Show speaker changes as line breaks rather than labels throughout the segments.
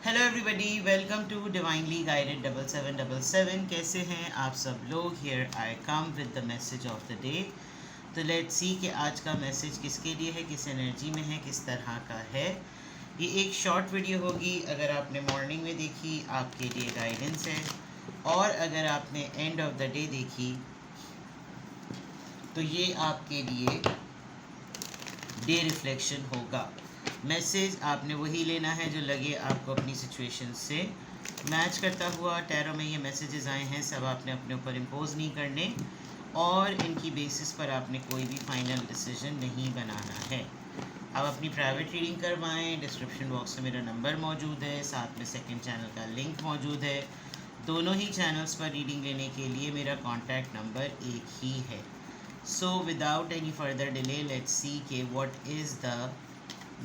Hello everybody, welcome to divinely guided 7777। कैसे हैं आप सब लोग? Here I come with the message of the day. तो लेट्स सी कि आज का मैसेज किसके लिए है, किस एनर्जी में है, किस तरह का है। ये एक शॉर्ट वीडियो होगी। अगर आपने मॉर्निंग में देखी आपके लिए गाइडेंस है, और अगर आपने एंड ऑफ द डे देखी तो ये आपके लिए डे रिफ्लेक्शन होगा। मैसेज आपने वही लेना है जो लगे आपको अपनी सिचुएशन से मैच करता हुआ। टैरो में ये मैसेजेस आए हैं, सब आपने अपने ऊपर इम्पोज नहीं करने, और इनकी बेसिस पर आपने कोई भी फाइनल डिसीजन नहीं बनाना है। आप अपनी प्राइवेट रीडिंग करवाएं। डिस्क्रिप्शन बॉक्स में मेरा नंबर मौजूद है, साथ में सेकंड चैनल का लिंक मौजूद है। दोनों ही चैनल्स पर रीडिंग लेने के लिए मेरा कॉन्टैक्ट नंबर एक ही है। So without any further delay let's see के what is the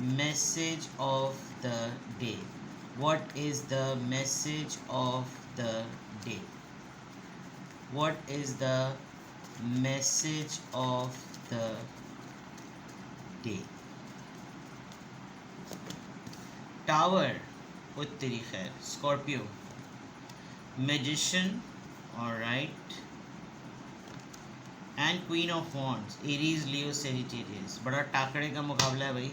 message of the day. What is the message of the day? What is the message of the day? Tower, उत्तरी खैर, Scorpio, Magician, alright, and Queen of Wands, Aries, Leo, Sagittarius। बड़ा टाकड़े का मुकाबला है भाई।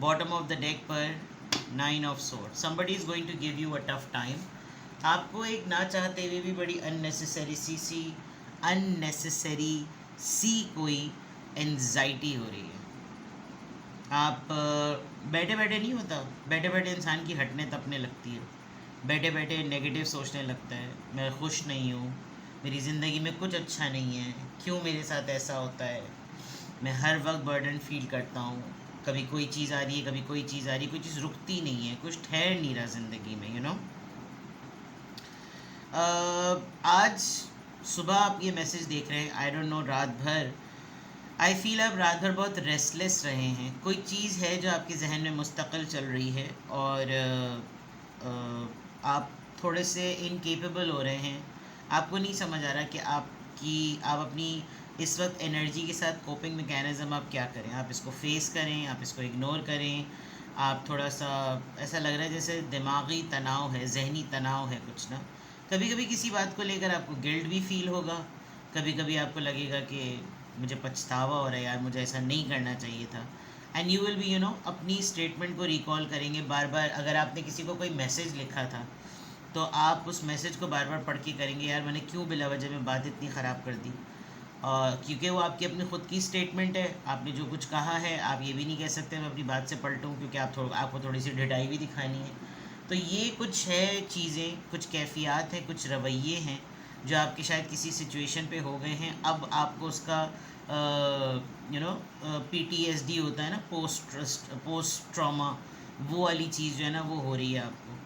Bottom of the deck पर 9 of sword. Somebody is going to give you a tough time. आपको एक ना चाहते हुए भी बड़ी अननेसेसरी सी कोई एंजाइटी हो रही है। आप बैठे बैठे नहीं होता, बैठे बैठे इंसान की हटने तपने लगती है, बैठे बैठे नेगेटिव सोचने लगता है, मैं खुश नहीं हूँ, मेरी ज़िंदगी में कुछ अच्छा नहीं है, क्यों मेरे साथ ऐसा होता है, मैं हर वक्त बर्डन फील करता हूँ, कभी कोई चीज़ आ रही है, कभी कोई चीज़ आ रही है, कोई चीज़ रुकती नहीं है, कुछ ठहर नहीं रहा ज़िंदगी में, यू नो। आज सुबह आप ये मैसेज देख रहे हैं, आई डोंट नो, रात भर आई फील आप रात भर बहुत रेस्टलेस रहे हैं। कोई चीज़ है जो आपके जहन में मुस्तकिल चल रही है, और आप थोड़े से इनकेपेबल हो रहे हैं। आपको नहीं समझ आ रहा कि आप अपनी इस वक्त एनर्जी के साथ कोपिंग मैकेनिज़्म आप क्या करें। आप इसको फेस करें, आप इसको इग्नोर करें। आप थोड़ा सा ऐसा लग रहा है जैसे दिमागी तनाव है, जहनी तनाव है कुछ ना। कभी कभी किसी बात को लेकर आपको गिल्ट भी फील होगा, कभी कभी आपको लगेगा कि मुझे पछतावा हो रहा है, यार मुझे ऐसा नहीं करना चाहिए था। एंड यू विल बी अपनी स्टेटमेंट को रिकॉल करेंगे बार बार। अगर आपने किसी को कोई मैसेज लिखा था तो आप उस मैसेज को बार बार पढ़ के करेंगे, यार मैंने क्यों बिला वजह में बात इतनी ख़राब कर दी। क्योंकि वो आपकी अपनी ख़ुद की स्टेटमेंट है, आपने जो कुछ कहा है आप ये भी नहीं कह सकते मैं अपनी बात से पलटूँ, क्योंकि आपको थोड़ी सी ढिठाई भी दिखानी है। तो ये कुछ है चीज़ें, कुछ कैफियत हैं, कुछ रवैये हैं जो आपके शायद किसी सिचुएशन पे हो गए हैं। अब आपको उसका PTSD होता है ना, पोस्ट ट्रॉमा, वो वाली चीज़ जो है ना वो हो रही है आपको।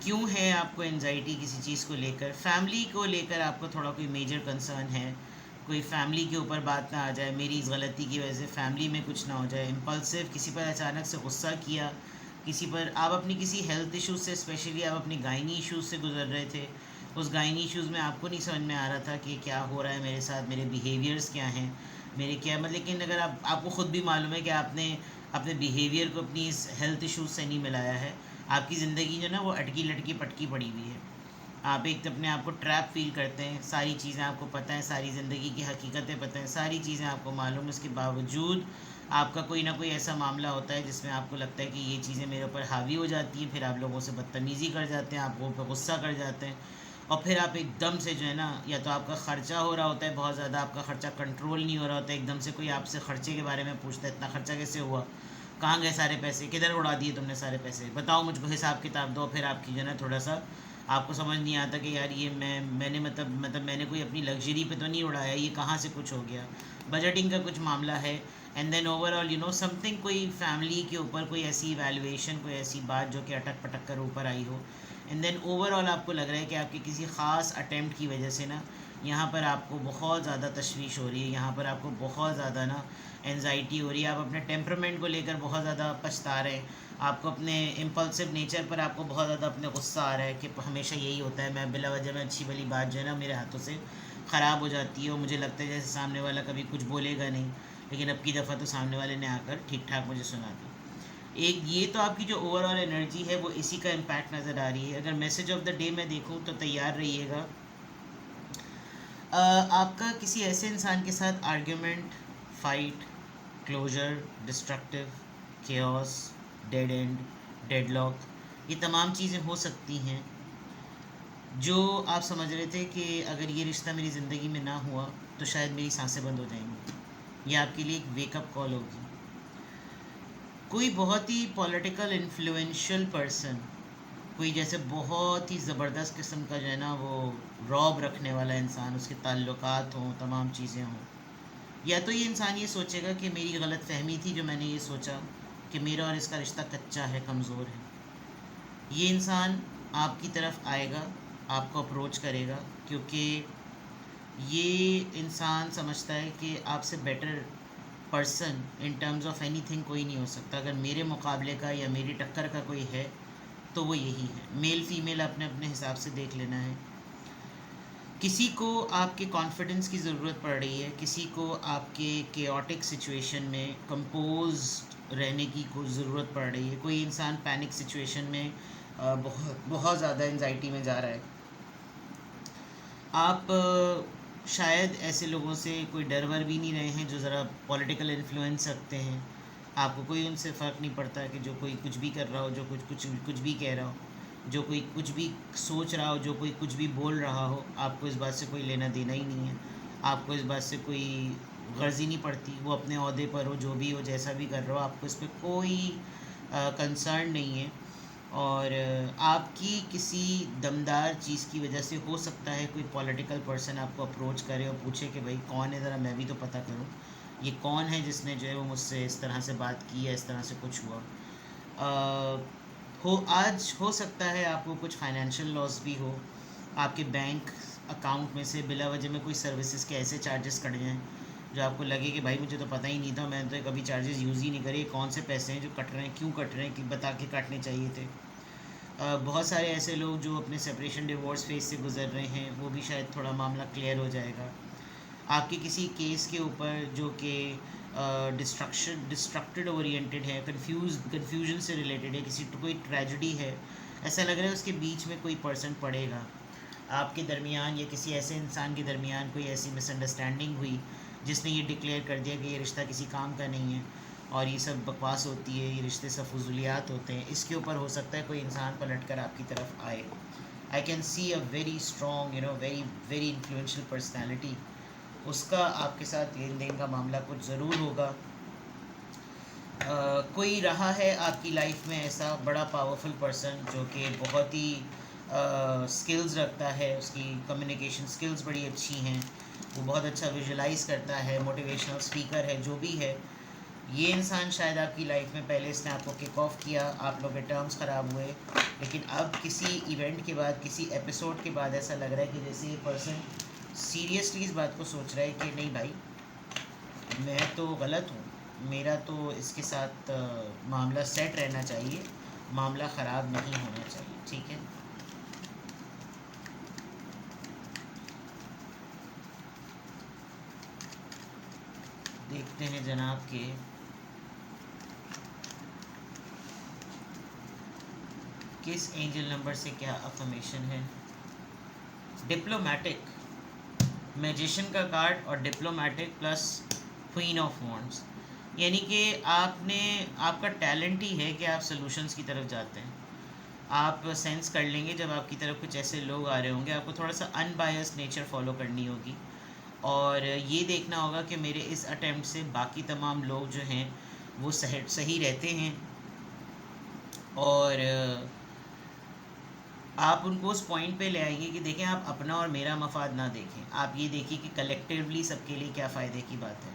क्यों है आपको एनजाइटी किसी चीज़ को लेकर? फैमिली को लेकर आपको थोड़ा कोई मेजर कंसर्न है, कोई फैमिली के ऊपर बात ना आ जाए, मेरी इस गलती की वजह से फैमिली में कुछ ना हो जाए। इम्पल्सिव किसी पर अचानक से गुस्सा किया, किसी पर आप अपनी किसी हेल्थ इश्यूज़ से, स्पेशली आप अपनी गायनी इश्यूज़ से गुजर रहे थे। उस गायनी इश्यूज़ में आपको नहीं समझ में आ रहा था कि क्या हो रहा है मेरे साथ, मेरे बिहेवियर्स क्या हैं, मेरे क्या मतलब। लेकिन अगर आपको ख़ुद भी मालूम है कि आपने अपने बिहेवियर को अपनी इस हेल्थ इश्यूज़ से नहीं मिलाया है, आपकी ज़िंदगी जो ना वो अटकी लटकी पटकी पड़ी हुई है। आप एक तो अपने आप को ट्रैप फील करते हैं, सारी चीज़ें आपको पता है, सारी ज़िंदगी की हकीकतें पता हैं, सारी चीज़ें आपको मालूम है, उसके बावजूद आपका कोई ना कोई ऐसा मामला होता है जिसमें आपको लगता है कि ये चीज़ें मेरे ऊपर हावी हो जाती हैं। फिर आप लोगों से बदतमीज़ी कर जाते हैं, आप लोगों पर गुस्सा कर जाते हैं, और फिर आप एकदम से जो है ना, या तो आपका ख़र्चा हो रहा होता है बहुत ज़्यादा, आपका ख़र्चा कंट्रोल नहीं हो रहा होता है, एकदम से कोई आपसे ख़र्चे के बारे में पूछता है, इतना ख़र्चा कैसे हुआ, कहाँ गए सारे पैसे, किधर उड़ा दिए तुमने सारे पैसे, बताओ मुझको, हिसाब किताब दो। फिर आपकी जो है ना थोड़ा सा आपको समझ नहीं आता कि यार ये मैंने मतलब मैंने कोई अपनी लग्जरी पे तो नहीं उड़ाया, ये कहाँ से कुछ हो गया, बजटिंग का कुछ मामला है। एंड देन ओवरऑल समथिंग, कोई फैमिली के ऊपर कोई ऐसी इवैल्यूएशन, कोई ऐसी बात जो कि अटक पटक कर ऊपर आई हो। एंड देन ओवरऑल आपको लग रहा है कि आपके किसी ख़ास अटैम्प्ट की वजह से ना यहाँ पर आपको बहुत ज़्यादा तशवीश हो रही है, यहाँ पर आपको बहुत ज़्यादा ना एनजाइटी हो रही है, आप अपने टेम्परामेंट को लेकर बहुत ज़्यादा पछता रहे हैं, आपको अपने इम्पल्सिव नेचर पर आपको बहुत ज़्यादा अपने गुस्सा आ रहा है कि हमेशा यही होता है, मैं बिला वजह में अच्छी भली बात जो है ना मेरे हाथों से ख़राब हो जाती है, और मुझे लगता है जैसे सामने वाला कभी कुछ बोलेगा नहीं, लेकिन अब की दफ़ा तो सामने वाले ने आकर ठीक ठाक मुझे सुना दी। एक ये तो आपकी जो ओवरऑल एनर्जी है वो इसी का इम्पैक्ट नज़र आ रही है। अगर मैसेज ऑफ द डे मैं देखूँ तो तैयार रहिएगा। आपका किसी ऐसे इंसान के साथ argument, fight, closure, destructive, chaos, dead end, deadlock, ये तमाम चीज़ें हो सकती हैं जो आप समझ रहे थे कि अगर ये रिश्ता मेरी ज़िंदगी में ना हुआ तो शायद मेरी सांसें बंद हो जाएंगी। ये आपके लिए एक वेकअप कॉल होगी। कोई बहुत ही पॉलिटिकल इन्फ्लुएंशियल पर्सन, कोई जैसे बहुत ही ज़बरदस्त किस्म का जो है ना वो रॉब रखने वाला इंसान, उसके ताल्लुकात हों, तमाम चीज़ें हों, या तो ये इंसान ये सोचेगा कि मेरी गलत फहमी थी जो मैंने ये सोचा कि मेरा और इसका रिश्ता कच्चा है, कमज़ोर है। ये इंसान आपकी तरफ आएगा, आपको अप्रोच करेगा, क्योंकि ये इंसान समझता है कि आपसे better person in terms of anything कोई नहीं हो सकता। अगर मेरे मुकाबले का या मेरी टक्कर का कोई है तो वो यही है। मेल फीमेल अपने अपने हिसाब से देख लेना है। किसी को आपके कॉन्फिडेंस की ज़रूरत पड़ रही है, किसी को आपके केओटिक सिचुएशन में कंपोज रहने की कोई ज़रूरत पड़ रही है। कोई इंसान पैनिक सिचुएशन में बहुत बहुत ज़्यादा एंजाइटी में जा रहा है। आप शायद ऐसे लोगों से कोई डर वर भी नहीं रहे हैं जो ज़रा पॉलिटिकल इन्फ्लुएंस रखते हैं। आपको कोई उनसे फ़र्क नहीं पड़ता कि जो कोई कुछ भी कर रहा हो, जो कुछ भी कह रहा हो, जो कोई कुछ भी सोच रहा हो, जो कोई कुछ भी बोल रहा हो, आपको इस बात से कोई लेना देना ही नहीं है। आपको इस बात से कोई गर्ज़ ही नहीं पड़ती। वो अपने ओहदे पर हो, जो भी हो, जैसा भी कर रहा हो, आपको इस पर कोई कंसर्न नहीं है। और आपकी किसी दमदार चीज़ की वजह से हो सकता है कोई पॉलिटिकल पर्सन आपको अप्रोच करे और पूछे कि भाई कौन है, ज़रा मैं भी तो पता करूं, ये कौन है जिसने जो है वो मुझसे इस तरह से बात की है, इस तरह से कुछ हुआ। हो आज हो सकता है आपको कुछ फाइनेंशियल लॉस भी हो, आपके बैंक अकाउंट में से बिला वजह में कोई सर्विसेज के ऐसे चार्जेस कट जाएँ जो आपको लगे कि भाई मुझे तो पता ही नहीं था, मैंने तो कभी चार्जेस यूज़ ही नहीं करे, कौन से पैसे हैं जो कट रहे हैं, क्यों कट रहे हैं, कि बता के काटने चाहिए थे। बहुत सारे ऐसे लोग जो अपने सेपरेशन डिवोर्स फेज से गुज़र रहे हैं, वो भी शायद थोड़ा मामला क्लियर हो जाएगा। आपके किसी केस के ऊपर जो कि डिस्ट्रक्टेड ओरिएंटेड है, कन्फ्यूजन से रिलेटेड है, किसी कोई ट्रेजिडी है, ऐसा लग रहा है उसके बीच में कोई पर्सन पड़ेगा आपके दरमियान, या किसी ऐसे इंसान के दरमियान कोई ऐसी मिसअंडरस्टैंडिंग हुई जिसने ये डिक्लेयर कर दिया कि ये रिश्ता किसी काम का नहीं है और ये सब बकवास होती है, ये रिश्ते सब फजूलियात होते हैं। इसके ऊपर हो सकता है कोई इंसान पलट कर आपकी तरफ आए। I can see a very strong, very very influential personality, उसका आपके साथ लेन देन का मामला कुछ ज़रूर होगा। कोई रहा है आपकी लाइफ में ऐसा बड़ा पावरफुल पर्सन जो कि बहुत ही स्किल्स रखता है, उसकी कम्युनिकेशन स्किल्स बड़ी अच्छी हैं, वो बहुत अच्छा विजुलाइज करता है, मोटिवेशनल स्पीकर है, जो भी है। ये इंसान शायद आपकी लाइफ में पहले इसने आपको किक ऑफ किया, आप लोग के टर्म्स ख़राब हुए, लेकिन अब किसी इवेंट के बाद, किसी एपिसोड के बाद ऐसा लग रहा है कि जैसे ये पर्सन सीरियसली इस बात को सोच रहा है कि नहीं भाई, मैं तो गलत हूँ, मेरा तो इसके साथ मामला सेट रहना चाहिए, मामला ख़राब नहीं होना चाहिए। ठीक है, देखते हैं जनाब के किस एंजल नंबर से क्या अफर्मेशन है। डिप्लोमेटिक, मैजिशियन का कार्ड और diplomatic plus queen of wands, यानी कि आपका टैलेंट ही है कि आप सॉल्यूशंस की तरफ जाते हैं। आप सेंस कर लेंगे जब आपकी तरफ कुछ ऐसे लोग आ रहे होंगे, आपको थोड़ा सा अनबायस्ड नेचर फॉलो करनी होगी और ये देखना होगा कि मेरे इस अटेम्प्ट से बाकी तमाम लोग जो हैं वो सही रहते हैं, और आप उनको उस पॉइंट पे ले आएंगे कि देखें, आप अपना और मेरा मफाद ना देखें, आप ये देखिए कि कलेक्टिवली सबके लिए क्या फ़ायदे की बात है।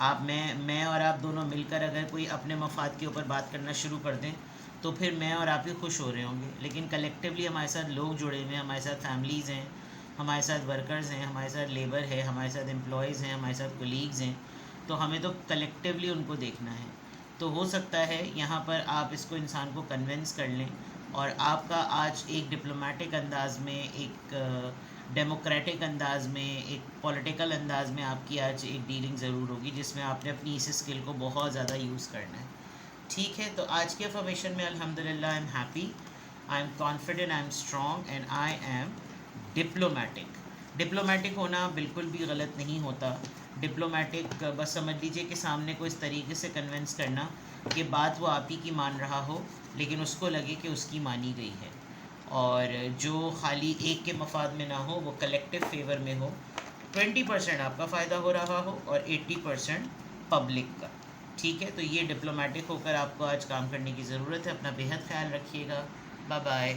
आप मैं और आप दोनों मिलकर अगर कोई अपने मफाद के ऊपर बात करना शुरू कर दें तो फिर मैं और आप ही खुश हो रहे होंगे, लेकिन कलेक्टिवली हमारे साथ लोग जुड़े हुए हैं, हमारे साथ फैमिलीज़ हैं, हमारे साथ वर्कर्स हैं, हमारे साथ लेबर है, हमारे साथ एम्प्लॉयज़ हैं, हमारे साथ कोलीग्स हैं, तो हमें तो कलेक्टिवली उनको देखना है। तो हो सकता है यहाँ पर आप इसको इंसान को कन्विंस कर लें और आपका आज एक डिप्लोमेटिक अंदाज़ में, एक डेमोक्रेटिक अंदाज़ में, एक पॉलिटिकल अंदाज़ में आपकी आज एक डीलिंग ज़रूर होगी जिसमें आपने अपनी इस स्किल को बहुत ज़्यादा यूज़ करना है। ठीक है, तो आज की अफर्मेशन में अल्हम्दुलिल्लाह I am happy, I am confident, I am strong and I am diplomatic. Diplomatic होना बिल्कुल भी गलत नहीं होता। डिप्लोमेटिक बस समझ लीजिए कि सामने को इस तरीके से कन्विंस करना कि बात वो आप ही की मान रहा हो लेकिन उसको लगे कि उसकी मानी गई है, और जो खाली एक के मफाद में ना हो, वो कलेक्टिव फेवर में हो। 20% आपका फ़ायदा हो रहा हो और 80% पब्लिक का। ठीक है, तो ये डिप्लोमेटिक होकर आपको आज काम करने की ज़रूरत है। अपना बेहद ख्याल रखिएगा। Bye bye.